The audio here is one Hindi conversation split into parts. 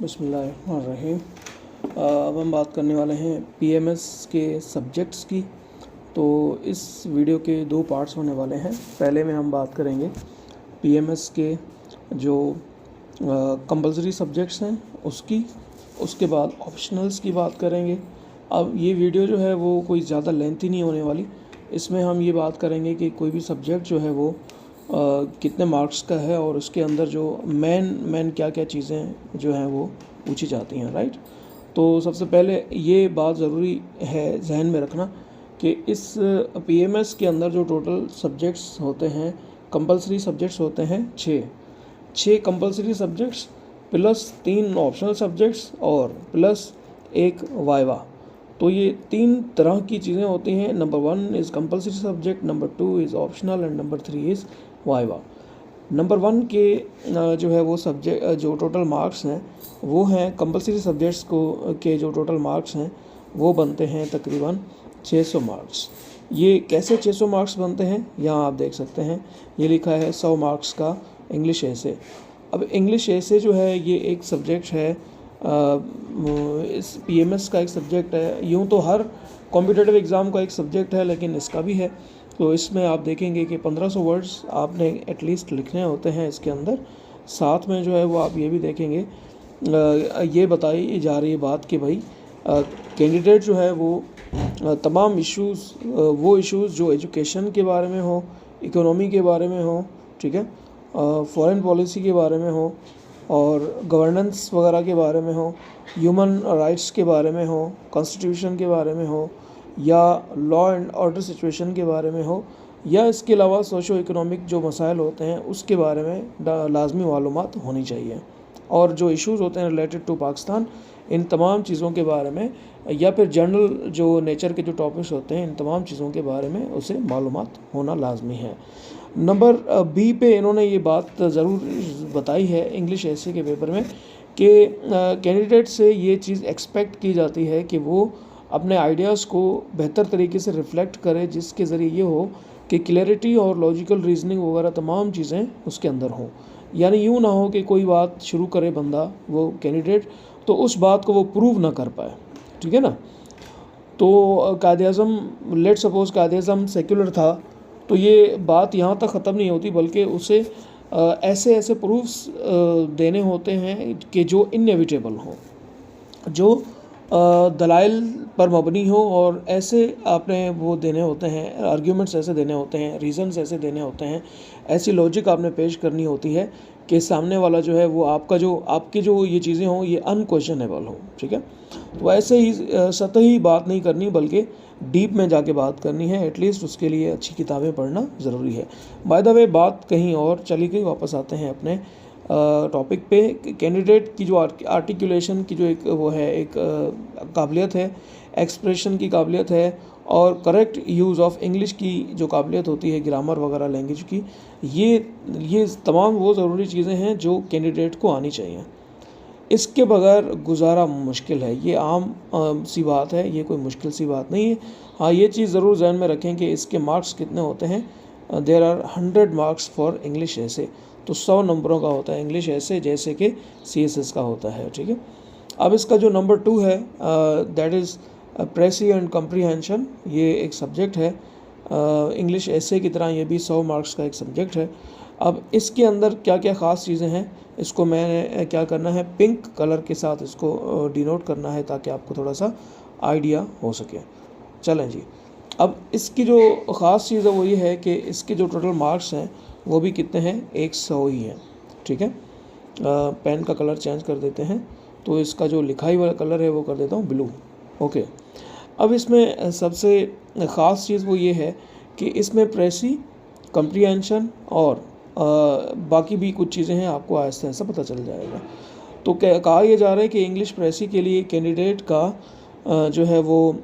बिस्मिल्लाहिर्रहमानिर्रहीम। अब हम बात करने वाले हैं पीएमएस के सब्जेक्ट्स की। तो इस वीडियो के दो पार्ट्स होने वाले हैं। पहले में हम बात करेंगे पीएमएस के जो कंपलसरी सब्जेक्ट्स हैं उसकी, उसके बाद ऑप्शनल्स की बात करेंगे। अब ये वीडियो जो है वो कोई ज़्यादा लेंथी नहीं होने वाली। इसमें हम ये बात करेंगे कि कोई भी सब्जेक्ट जो है वो कितने मार्क्स का है और उसके अंदर जो मेन क्या क्या चीज़ें जो हैं वो पूछी जाती हैं, राइट। तो सबसे पहले ये बात ज़रूरी है जहन में रखना कि इस पीएमएस के अंदर जो टोटल सब्जेक्ट्स होते हैं, कंपलसरी सब्जेक्ट्स होते हैं छः compulsory subjects plus 3 optional subjects और प्लस 1 वाइवा। तो ये 3 तरह की चीज़ें होती हैं। Number 1 is compulsory subject, number 2 is optional and number 3 is viva. Number 1 के जो है वो सब्जेक्ट जो टोटल मार्क्स हैं वो हैं कंपलसरी सब्जेक्ट्स को के जो टोटल मार्क्स हैं वो बनते हैं तकरीबन 600 मार्क्स। ये कैसे 600 मार्क्स बनते हैं, यहाँ आप देख सकते हैं ये लिखा है 100 मार्क्स का इंग्लिश एसे। अब इंग्लिश एसे जो है ये एक सब्जेक्ट है, इस पीएमएस का एक सब्जेक्ट है। यूँ तो हर कॉम्पिटिटिव एग्ज़ाम का एक सब्जेक्ट है, लेकिन इसका भी है। तो इसमें आप देखेंगे कि 1500 वर्ड्स आपने एटलीस्ट लिखने होते हैं इसके अंदर। साथ में जो है वो आप ये भी देखेंगे, ये बताई जा रही है बात कि भाई कैंडिडेट जो है वो तमाम इश्यूज़, वो इश्यूज़ जो एजुकेशन के बारे में हो, इकोनॉमी के बारे में हो, ठीक है, फॉरेन पॉलिसी के बारे में हो और गवर्नेंस वगैरह के बारे में हो, ह्यूमन राइट्स के बारे में हो, कॉन्स्टिट्यूशन के बारे में हो, या लॉ एंड ऑर्डर सिचुएशन के बारे में हो, या इसके अलावा सोशो इकोनॉमिक जो मसाइल होते हैं उसके बारे में लाजमी मालूमात होनी चाहिए। और जो इश्यूज़ होते हैं रिलेटेड टू पाकिस्तान, इन तमाम चीज़ों के बारे में, या फिर जनरल जो नेचर के जो टॉपिक्स होते हैं इन तमाम चीज़ों के बारे में उसे मालूमात होना लाजमी है। नंबर बी पे इन्होंने ये बात ज़रूर बताई है इंग्लिश एसे के पेपर में कि कैंडिडेट से ये चीज़ एक्सपेक्ट की जाती है कि वो अपने आइडियाज़ को बेहतर तरीके से रिफ़्लेक्ट करे, जिसके ज़रिए ये हो कि क्लैरिटी और लॉजिकल रीजनिंग वगैरह तमाम चीज़ें उसके अंदर हों। यानी यूँ ना हो कि कोई बात शुरू करे बंदा, वो कैंडिडेट, तो उस बात को वो प्रूव ना कर पाए, ठीक है ना। तो Quaid-e-Azam, late suppose Quaid-e-Azam secular था, तो ये बात यहाँ तक ख़त्म नहीं होती, बल्कि उसे ऐसे ऐसे प्रूफ्स देने होते हैं कि जो इनएविटेबल हों, जो दलाइल पर मबनी हो, और ऐसे आपने वो देने होते हैं, आर्ग्यूमेंट्स ऐसे देने होते हैं, रीज़न्स ऐसे देने होते हैं, ऐसी लॉजिक आपने पेश करनी होती है कि सामने वाला जो है वो आपकी जो ये चीज़ें हों ये अनक्वेश्चनेबल हो, ठीक है। तो ऐसे ही सतही बात नहीं करनी, बल्कि डीप में जाके बात करनी है। एटलीस्ट उसके लिए अच्छी किताबें पढ़ना ज़रूरी है। बाय द वे बात कहीं और चली गई, वापस आते हैं अपने टॉपिक पे। कैंडिडेट की जो आर्टिकुलेशन की जो एक वो है, एक काबिलियत है, एक्सप्रेशन की काबिलियत है, और करेक्ट यूज़ ऑफ इंग्लिश की जो काबिलियत होती है, ग्रामर वगैरह लैंग्वेज की, ये तमाम वो ज़रूरी चीज़ें हैं जो कैंडिडेट को आनी चाहिए। इसके बगैर गुजारा मुश्किल है। ये आम सी बात है, ये कोई मुश्किल सी बात नहीं है। हाँ, ये चीज़ ज़रूर ध्यान में रखें कि इसके मार्क्स कितने होते हैं। There are 100 marks for English essay. तो 100 नंबरों का होता है इंग्लिश ऐसे, जैसे कि CSS का होता है, ठीक है। अब इसका जो नंबर 2 है, दैट इज़ प्रेसी एंड कम्प्रीहेंशन। ये एक सब्जेक्ट है इंग्लिश ऐसे की तरह, ये भी 100 मार्क्स का एक सब्जेक्ट है। अब इसके अंदर क्या क्या ख़ास चीज़ें हैं, इसको मैंने क्या करना है, पिंक कलर के साथ इसको डिनोट करना है ताकि आपको थोड़ा सा आइडिया हो सके। चलें जी, अब इसकी जो ख़ास चीज़ है वो ये है कि इसके जो टोटल मार्क्स हैं वो भी कितने हैं, 100 ही हैं, ठीक है। पेन का कलर चेंज कर देते हैं, तो इसका जो लिखाई वाला कलर है वो कर देता हूँ ब्लू, ओके। अब इसमें सबसे ख़ास चीज़ वो ये है कि इसमें प्रेसी, कम्प्रीहेंशन और बाकी भी कुछ चीज़ें हैं, आपको आहिस्ता आहिस्ता पता चल जाएगा। तो कहा यह जा रहा है कि इंग्लिश प्रेसी के लिए कैंडिडेट का जो है वो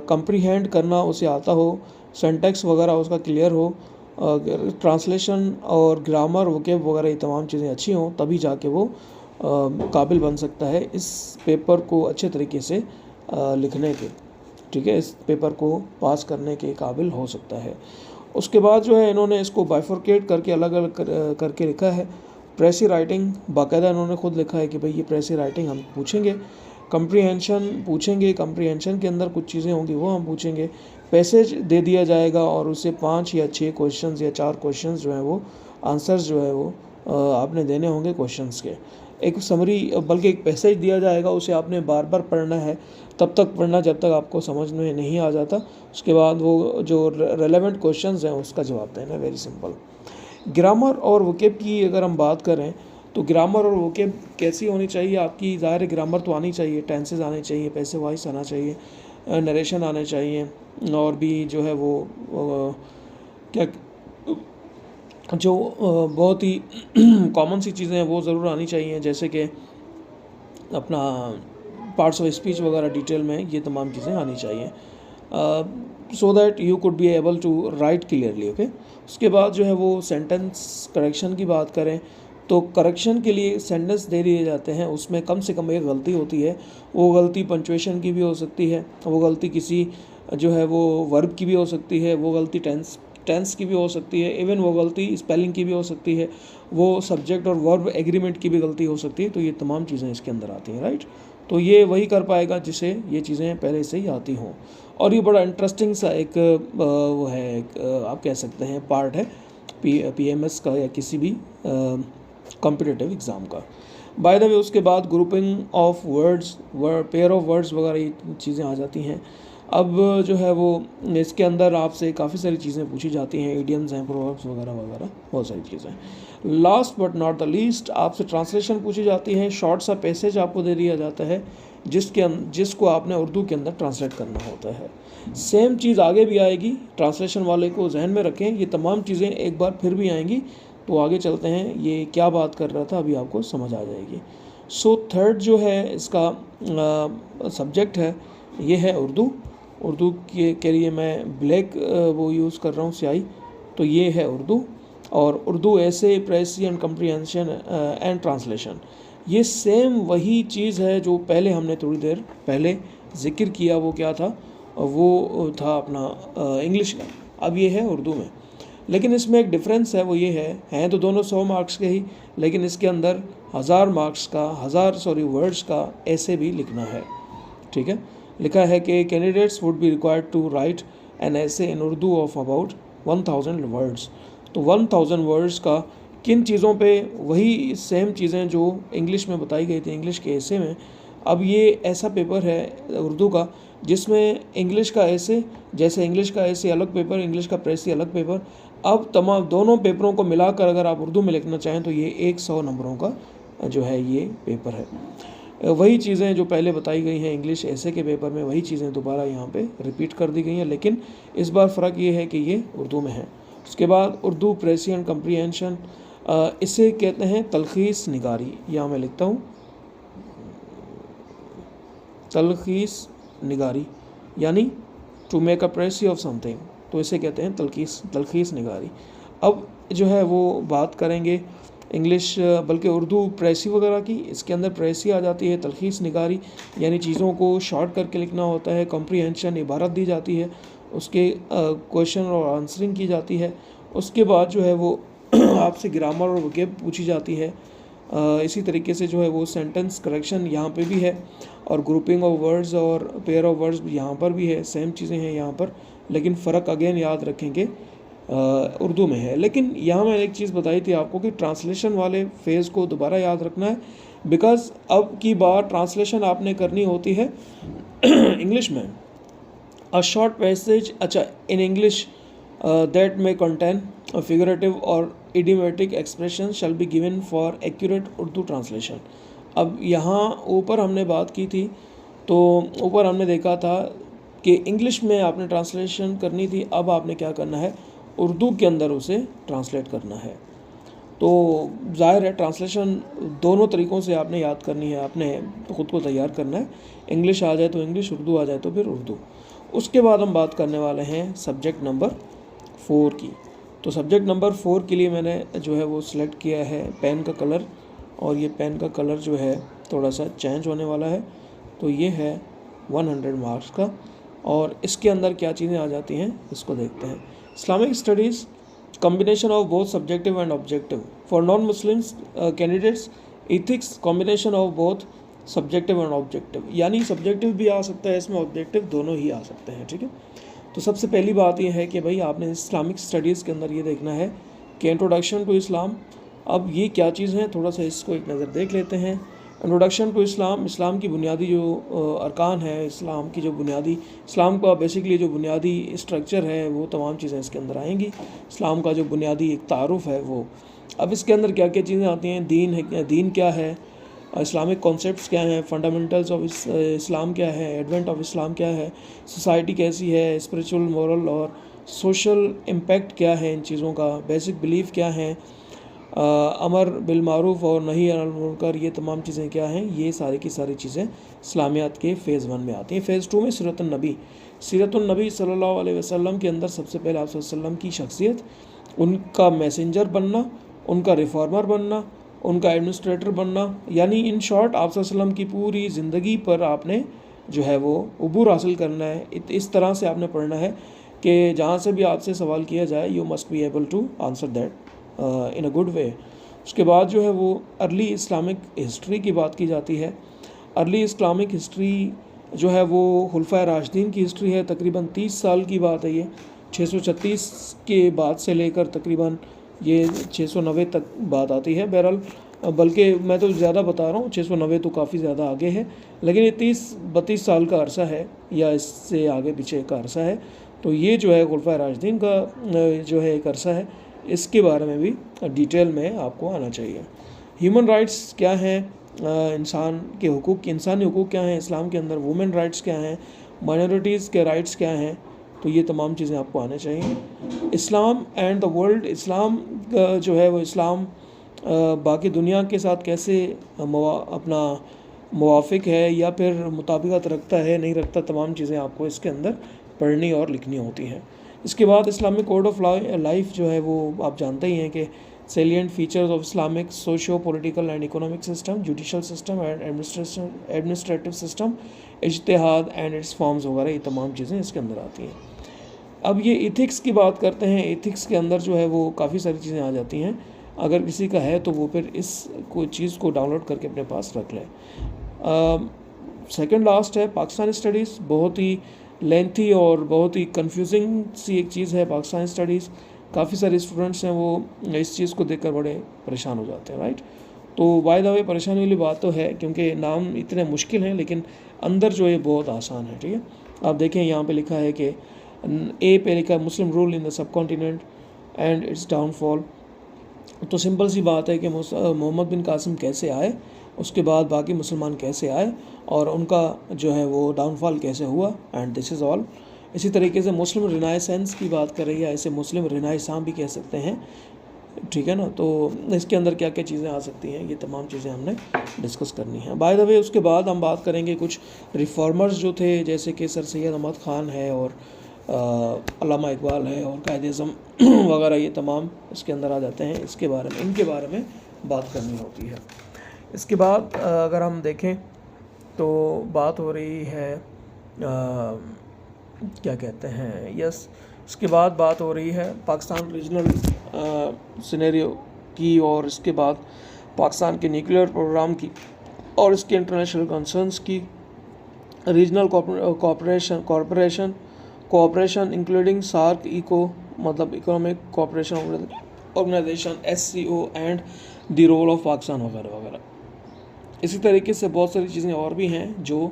कम्प्रीहेंड करना उसे आता हो, सिंटैक्स वगैरह उसका क्लियर हो, ट्रांसलेशन और ग्रामर वोकैब वगैरह ये तमाम चीज़ें अच्छी हों, तभी जाके वो काबिल बन सकता है इस पेपर को अच्छे तरीके से लिखने के, ठीक है, इस पेपर को पास करने के काबिल हो सकता है। उसके बाद जो है इन्होंने इसको बाइफरकेट करके अलग अलग करके लिखा है। प्रेसी राइटिंग बाकायदा इन्होंने खुद लिखा है कि भाई ये प्रेसी राइटिंग हम पूछेंगे। कंप्रीहेंशन पूछेंगे, कंप्रीहेंशन के अंदर कुछ चीज़ें होंगी वो हम पूछेंगे। पैसेज दे दिया जाएगा और उससे 5 या 6 क्वेश्चंस या 4 क्वेश्चंस जो है वो आंसर्स जो है वो आपने देने होंगे क्वेश्चंस के। एक समरी बल्कि एक पैसेज दिया जाएगा, उसे आपने बार बार पढ़ना है, तब तक पढ़ना जब तक आपको समझ में नहीं आ जाता। उसके बाद वो जो रेलेवेंट क्वेश्चंस हैं उसका जवाब देना। Very simple. ग्रामर और वोकेब की अगर हम बात करें तो ग्रामर और वोकेब कैसी होनी चाहिए आपकी? ज़ाहिर ग्रामर तो आनी चाहिए, टेंसेस आने चाहिए, पैसे वाइज आना चाहिए, नरेशन आने चाहिए, और भी जो है वो क्या जो बहुत ही कॉमन सी चीज़ें हैं वो ज़रूर आनी चाहिए, जैसे कि अपना पार्ट्स ऑफ स्पीच वगैरह डिटेल में ये तमाम चीज़ें आनी चाहिए, so that you could be able to write clearly. Okay. उसके बाद जो है वो सेंटेंस करेक्शन की बात करें तो करेक्शन के लिए सेंटेंस दे दिए जाते हैं, उसमें कम से कम एक गलती होती है। वो गलती पंचुएशन की भी हो सकती है, वो गलती किसी जो है वो वर्ब की भी हो सकती है, वो गलती टेंस की भी हो सकती है, इवन वो गलती स्पेलिंग की भी हो सकती है, वो सब्जेक्ट और वर्ब एग्रीमेंट की भी गलती हो सकती है। तो ये तमाम चीज़ें इसके अंदर आती हैं, राइट। तो ये वही कर पाएगा जिसे ये चीज़ें पहले से ही आती हों। और ये बड़ा इंटरेस्टिंग सा एक वो है, एक आप कह सकते हैं पार्ट है PMS का या किसी भी कॉम्पिटिटिव एग्ज़ाम का। बाय द वे उसके बाद grouping of words, pair of words वगैरह ये चीज़ें आ जाती हैं। अब जो है वो इसके अंदर आपसे काफ़ी सारी चीज़ें पूछी जाती हैं, इडियम्स हैं, प्रोवर्ब्स वगैरह वगैरह बहुत सारी चीज़ें। Last but not the least आपसे ट्रांसलेशन पूछी जाती है। शॉर्ट सा पैसेज आपको दे दिया जाता है जिसको आपने उर्दू के अंदर ट्रांसलेट करना होता है। सेम चीज़ आगे भी आएगी, ट्रांसलेशन वाले को जहन में रखें, ये तमाम चीज़ें एक बार फिर भी आएंगी। तो आगे चलते हैं, ये क्या बात कर रहा था अभी आपको समझ आ जाएगी। सो थर्ड जो है इसका सब्जेक्ट है, ये है उर्दू। उर्दू के लिए मैं ब्लैक वो यूज़ कर रहा हूँ स्याही, तो ये है उर्दू। और उर्दू ऐसे प्रेसी एंड कंप्रीहेंशन एंड ट्रांसलेशन, ये सेम वही चीज़ है जो पहले हमने थोड़ी देर पहले जिक्र किया। वो क्या था? वो था अपना इंग्लिश का, अब ये है उर्दू में। लेकिन इसमें एक डिफरेंस है, वो ये हैं तो दोनों 100 मार्क्स के ही, लेकिन इसके अंदर 1000 मार्क्स का वर्ड्स का ऐसे भी लिखना है। ठीक है, लिखा है कि candidates would be required to write an essay in Urdu of about 1000 words. तो 1000 वर्ड्स का किन चीज़ों पे? वही सेम चीज़ें जो इंग्लिश में बताई गई थी इंग्लिश के ऐसे में। अब ये ऐसा पेपर है उर्दू का जिसमें इंग्लिश का ऐसे, जैसे इंग्लिश का ऐसे अलग पेपर, इंग्लिश का प्रेसी अलग पेपर। अब तमाम दोनों पेपरों को मिलाकर अगर आप उर्दू में लिखना चाहें तो ये 100 नंबरों का जो है ये पेपर है। वही चीज़ें जो पहले बताई गई हैं इंग्लिश ऐसे के पेपर में, वही चीज़ें दोबारा यहाँ पे रिपीट कर दी गई हैं, लेकिन इस बार फ़र्क ये है कि ये उर्दू में है। उसके बाद उर्दू प्रेसी एंड कंप्रीहेंशन, इसे कहते हैं तलखीस निगारी। यहाँ मैं लिखता हूँ तलखीस निगारी, यानी to make a precis of something, तो इसे कहते हैं तलखीस निगारी। अब जो है वो बात करेंगे इंग्लिश बल्कि उर्दू प्रेसी वगैरह की। इसके अंदर प्रेसी आ जाती है, तलखीस निगारी यानी चीज़ों को शॉर्ट करके लिखना होता है। कॉम्प्रीहेंशन इबारत दी जाती है, उसके क्वेश्चन और आंसरिंग की जाती है। उसके बाद जो है वो आपसे ग्रामर और वोकैब पूछी जाती है। इसी तरीके से जो है वो सेंटेंस करेक्शन यहाँ पे भी है, और ग्रुपिंग ऑफ वर्ड्स और पेयर ऑफ वर्ड्स यहाँ पर भी है। सेम चीज़ें हैं यहाँ पर, लेकिन फ़र्क अगेन याद रखेंगे उर्दू में है। लेकिन यहाँ मैंने एक चीज़ बताई थी आपको कि ट्रांसलेशन वाले फेज़ को दोबारा याद रखना है, बिकॉज़ अब की बार ट्रांसलेशन आपने करनी होती है इंग्लिश में। अ शॉर्ट पैसेज, अच्छा, in English that may contain a figurative or idiomatic expression shall be given for accurate Urdu translation. अब यहाँ ऊपर हमने बात की थी, तो ऊपर हमने देखा था कि इंग्लिश में आपने ट्रांसलेशन करनी थी, अब आपने क्या करना है, उर्दू के अंदर उसे ट्रांसलेट करना है। तो ज़ाहिर है ट्रांसलेशन दोनों तरीक़ों से आपने याद करनी है, आपने ख़ुद को तैयार करना है। इंग्लिश आ जाए तो इंग्लिश, उर्दू आ जाए तो फिर उर्दू। उसके बाद हम बात करने वाले हैं सब्जेक्ट नंबर 4 की। तो सब्जेक्ट नंबर 4 के लिए मैंने जो है वो सिलेक्ट किया है पेन का कलर, और ये पेन का कलर जो है थोड़ा सा चेंज होने वाला है। तो ये है 100 मार्क्स का, और इसके अंदर क्या चीज़ें आ जाती हैं इसको देखते हैं। Islamic studies combination of both subjective and objective. For non-Muslims candidates, ethics combination of both subjective and objective, यानी सब्जेक्टिव भी आ सकता है इसमें, ऑब्जेक्टिव दोनों ही आ सकते हैं, ठीक है। तो सबसे पहली बात यह है कि भाई आपने इस्लामिक स्टडीज़ के अंदर ये देखना है कि इंट्रोडक्शन टू इस्लाम, अब ये क्या चीज़ है, थोड़ा सा इसको एक नज़र देख लेते हैं। इंट्रोडक्शन टू इस्लाम, इस्लाम की बुनियादी जो अरकान है, इस्लाम की जो बुनियादी, इस्लाम का बेसिकली जो बुनियादी स्ट्रक्चर है वो तमाम चीज़ें इसके अंदर आएंगी। इस्लाम का जो बुनियादी एक तारुफ है वो, अब इसके अंदर क्या क्या चीज़ें आती हैं, दीन है, दीन क्या है, इस्लामिक कॉन्सेप्ट्स क्या हैं, फंडामेंटल्स ऑफ इस्लाम क्या है, एडवेंट ऑफ इस्लाम क्या है, सोसाइटी कैसी है, स्पिरिचुअल, मॉरल और सोशल इम्पैक्ट क्या है इन चीज़ों का, बेसिक बिलीफ क्या है, अमर बिल मारूफ और नही अनिल मुनकर, ये तमाम चीज़ें क्या हैं, ये सारी की सारी चीज़ें इस्लामियात के फ़ेज़ 1 में आती हैं। फ़ेज़ 2 में सीरतुन नबी, सीरतुन नबी सल्लल्लाहु अलैहि वसल्लम के अंदर सबसे पहले आप सल्लल्लाहु अलैहि वसल्लम की शख्सियत, उनका मैसेंजर बनना, उनका रिफॉर्मर बनना, उनका एडमिनिस्ट्रेटर बनना, यानी इन शॉर्ट आप सल्लल्लाहु अलैहि वसल्लम की पूरी ज़िंदगी पर आपने जो है वो उबूर हासिल करना है। इस तरह से आपने पढ़ना है कि जहाँ से भी आपसे सवाल किया जाए you must be able to answer that in a good way. उसके बाद जो है वो अर्ली इस्लामिक हिस्ट्री की बात की जाती है। अर्ली इस्लामिक हिस्ट्री जो है वो खुलफाए राशिदीन की हिस्ट्री है, तकरीबन 30 साल की बात है ये, 636 के बाद से लेकर तकरीबन ये 690 तक बात आती है। बहरहाल बल्कि मैं तो ज़्यादा बता रहा हूँ, 690 तो काफ़ी ज़्यादा आगे है, लेकिन ये 30-32 साल का अरसा है या इससे आगे पीछे का अरसा है। तो ये जो है खुलफाए राशिदीन का जो है एक अरसा है, इसके बारे में भी डिटेल में आपको आना चाहिए। ह्यूमन राइट्स क्या हैं, इंसान के हुकूक, इंसानी हुकूक क्या हैं इस्लाम के अंदर, वुमेन राइट्स क्या हैं, माइनॉरिटीज़ के राइट्स क्या हैं, तो ये तमाम चीज़ें आपको आने चाहिए। इस्लाम एंड द वर्ल्ड, इस्लाम जो है वो इस्लाम बाकी दुनिया के साथ कैसे अपना मुवाफिक है या फिर मुताबिकत रखता है नहीं रखता, तमाम चीज़ें आपको इसके अंदर पढ़नी और लिखनी होती हैं। इसके बाद इस्लामिक कोड ऑफ लाइफ जो है वो आप जानते ही हैं कि salient features of Islamic socio political and economic system, judicial system and administrative system, इज्तिहाद एंड इट्स फॉर्म्स वगैरह, ये तमाम चीज़ें इसके अंदर आती हैं। अब ये इथिक्स की बात करते हैं। इथिक्स के अंदर जो है वो काफ़ी सारी चीज़ें आ जाती हैं, अगर किसी का है तो वो फिर इस कोई चीज़ को डाउनलोड करके अपने पास रख लें। सेकंड लास्ट है पाकिस्तानी स्टडीज़, बहुत ही लेंथी और बहुत ही कंफ्यूजिंग सी एक चीज़ है पाकिस्तानी स्टडीज़। काफ़ी सारे स्टूडेंट्स हैं वो इस चीज़ को देखकर बड़े परेशान हो जाते हैं, राइट। तो बाय द वे परेशानी वाली बात तो है, क्योंकि नाम इतने मुश्किल हैं लेकिन अंदर जो है बहुत आसान है, ठीक है। आप देखें यहाँ पे लिखा है कि ए पे लिखा है मुस्लिम rule in the sub continent and it's downfall. तो सिंपल सी बात है कि मोहम्मद बिन कासिम कैसे आए, उसके बाद बाकी मुसलमान कैसे आए और उनका जो है वो डाउनफॉल कैसे हुआ, एंड दिस इज़ ऑल। इसी तरीके से मुस्लिम रिनाइसेंस की बात कर रही है, ऐसे मुस्लिम रिनाइसां भी कह सकते हैं, ठीक है ना। तो इसके अंदर क्या क्या चीज़ें आ सकती हैं, ये तमाम चीज़ें हमने डिस्कस करनी है। बाय द वे उसके बाद हम बात करेंगे कुछ रिफॉर्मर्स जो थे, जैसे कि सर सैयद अहमद ख़ान है और अल्लामा इकबाल है और कायद-ए-आज़म वगैरह, ये तमाम इसके अंदर आ जाते हैं। इसके बारे में, इनके बारे में बात करनी होती है। इसके बाद अगर हम देखें तो बात हो रही है क्या कहते हैं, यस, इसके बाद बात हो रही है पाकिस्तान रीजनल सिनेरियो की, और इसके बाद पाकिस्तान के न्यूक्लियर प्रोग्राम की और इसके इंटरनेशनल कंसर्न्स की, regional cooperation including SAARC ECO, मतलब economic cooperation organisation SCO and the role of Pakistan वगैरह वगैरह। इसी तरीके से बहुत सारी चीज़ें और भी हैं जो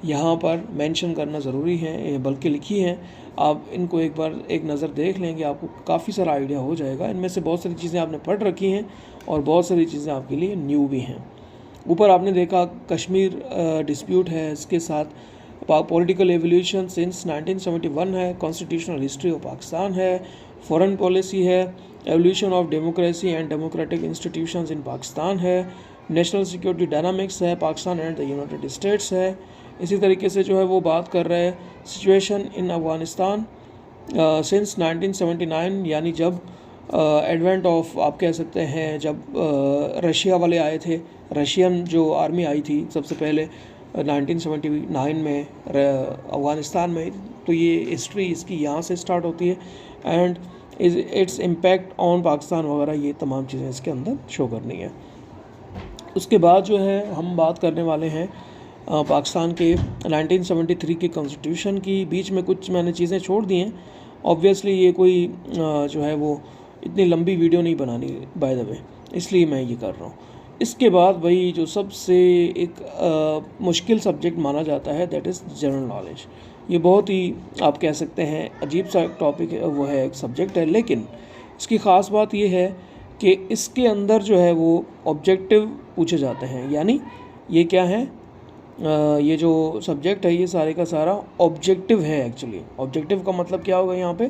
यहाँ पर मेंशन करना ज़रूरी है, बल्कि लिखी हैं। आप इनको एक बार एक नज़र देख लेंगे, आपको काफ़ी सारा आइडिया हो जाएगा। इनमें से बहुत सारी चीज़ें आपने पढ़ रखी हैं और बहुत सारी चीज़ें आपके लिए न्यू भी हैं। ऊपर आपने देखा कश्मीर डिस्प्यूट है, इसके साथ पॉलिटिकल एवोल्यूशन सिंस 1971 है, कॉन्स्टिट्यूशनल हिस्ट्री ऑफ पाकिस्तान है, फॉरेन पॉलिसी है, evolution of democracy and democratic institutions इन पाकिस्तान है, नेशनल सिक्योरिटी डायनामिक्स है, Pakistan and the United states है। इसी तरीके से जो है वो बात कर रहे हैं सिचुएशन इन अफ़गानिस्तान सिंस 1979, यानी जब एडवेंट ऑफ, आप कह सकते हैं जब रशिया वाले आए थे, रशियन जो आर्मी आई थी सबसे पहले 1979 में अफ़गानिस्तान में, तो ये हिस्ट्री इसकी यहाँ से स्टार्ट होती है। And its impact on Pakistan वगैरह, ये तमाम चीज़ें इसके अंदर शो करनी है। उसके बाद जो है हम बात करने वाले हैं पाकिस्तान के 1973 के कॉन्स्टिट्यूशन की। बीच में कुछ मैंने चीज़ें छोड़ दी हैं, ऑब्वियसली ये कोई जो है वो इतनी लंबी वीडियो नहीं बनानी बाय द वे, इसलिए मैं ये कर रहा हूँ। इसके बाद वही जो सबसे एक मुश्किल सब्जेक्ट माना जाता है, दैट इज़ जनरल नॉलेज। ये बहुत ही आप कह सकते हैं अजीब सा टॉपिक है, वो है एक सब्जेक्ट है, लेकिन इसकी ख़ास बात ये है कि इसके अंदर जो है वो ऑब्जेक्टिव पूछे जाते हैं। यानी ये क्या है, ये जो सब्जेक्ट है ये सारे का सारा ऑब्जेक्टिव है। एक्चुअली ऑब्जेक्टिव का मतलब क्या होगा यहाँ पे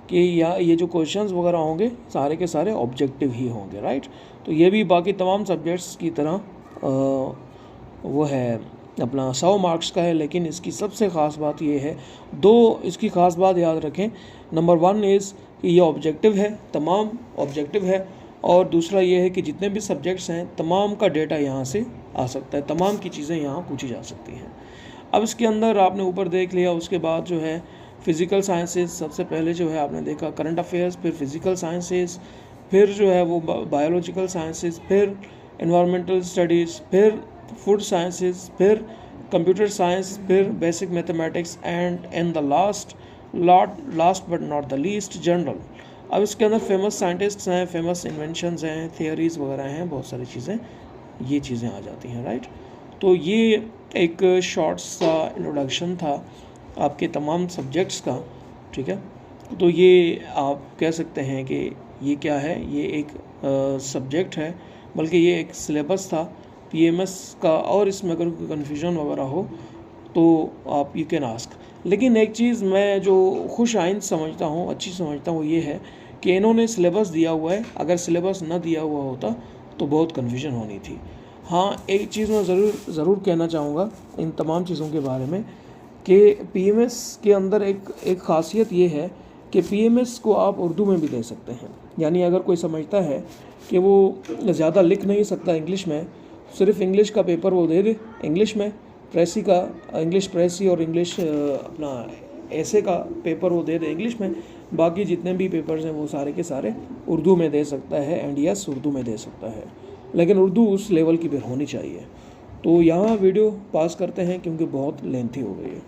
कि ये जो क्वेश्चंस वगैरह होंगे सारे के सारे ऑब्जेक्टिव ही होंगे, राइट। तो ये भी बाकी तमाम सब्जेक्ट्स की तरह वो है अपना 100 मार्क्स का है, लेकिन इसकी सबसे ख़ास बात ये है, दो इसकी ख़ास बात याद रखें। नंबर 1 इज़ कि ये ऑब्जेक्टिव है, तमाम ऑब्जेक्टिव है, और दूसरा ये है कि जितने भी सब्जेक्ट्स हैं तमाम का डेटा यहाँ से आ सकता है, तमाम की चीज़ें यहाँ पूछी जा सकती हैं। अब इसके अंदर आपने ऊपर देख लिया, उसके बाद जो है फ़िज़िकल साइंसेस, सबसे पहले जो है आपने देखा करंट अफेयर्स, फिर फ़िज़िकल साइंसेस, फिर जो है वो बायोलॉजिकल साइंसेस, फिर एनवायरमेंटल स्टडीज़, फिर फूड साइंसेस, फिर कंप्यूटर साइंस, फिर basic mathematics and the last but not the least general. अब इसके अंदर फेमस साइंटिस्ट्स हैं, फेमस इन्वेंशंस हैं, थियोरीज़ वगैरह हैं, बहुत सारी चीज़ें, ये चीज़ें आ जाती हैं, राइट। तो ये एक शॉर्ट सा इंट्रोडक्शन था आपके तमाम सब्जेक्ट्स का, ठीक है। तो ये आप कह सकते हैं कि ये क्या है, ये एक सब्जेक्ट है, बल्कि ये एक सिलेबस था पीएमएस का, और इसमें अगर कोई कन्फ्यूजन वगैरह हो तो आप यू कैन आस्क। लेकिन एक चीज़ मैं जो खुश आइंद समझता हूँ, अच्छी समझता हूँ, ये है कि इन्होंने सिलेबस दिया हुआ है। अगर सिलेबस ना दिया हुआ होता तो बहुत कन्फ्यूजन होनी थी। हाँ, एक चीज़ मैं ज़रूर कहना चाहूँगा इन तमाम चीज़ों के बारे में कि पीएमएस के अंदर एक ख़ासियत ये है कि पीएमएस को आप उर्दू में भी दे सकते हैं। यानी अगर कोई समझता है कि वो ज़्यादा लिख नहीं सकता इंग्लिश में, सिर्फ इंग्लिश का पेपर वो दे दे इंग्लिश में, प्रेसी का इंग्लिश प्रेसी और इंग्लिश अपना ऐसे का पेपर वो दे दे इंग्लिश में, बाकी जितने भी पेपर्स हैं वो सारे के सारे उर्दू में दे सकता है। एंड यस, उर्दू में दे सकता है, लेकिन उर्दू उस लेवल की फिर होनी चाहिए। तो यहाँ वीडियो पास करते हैं क्योंकि बहुत लेंथी हो गई है।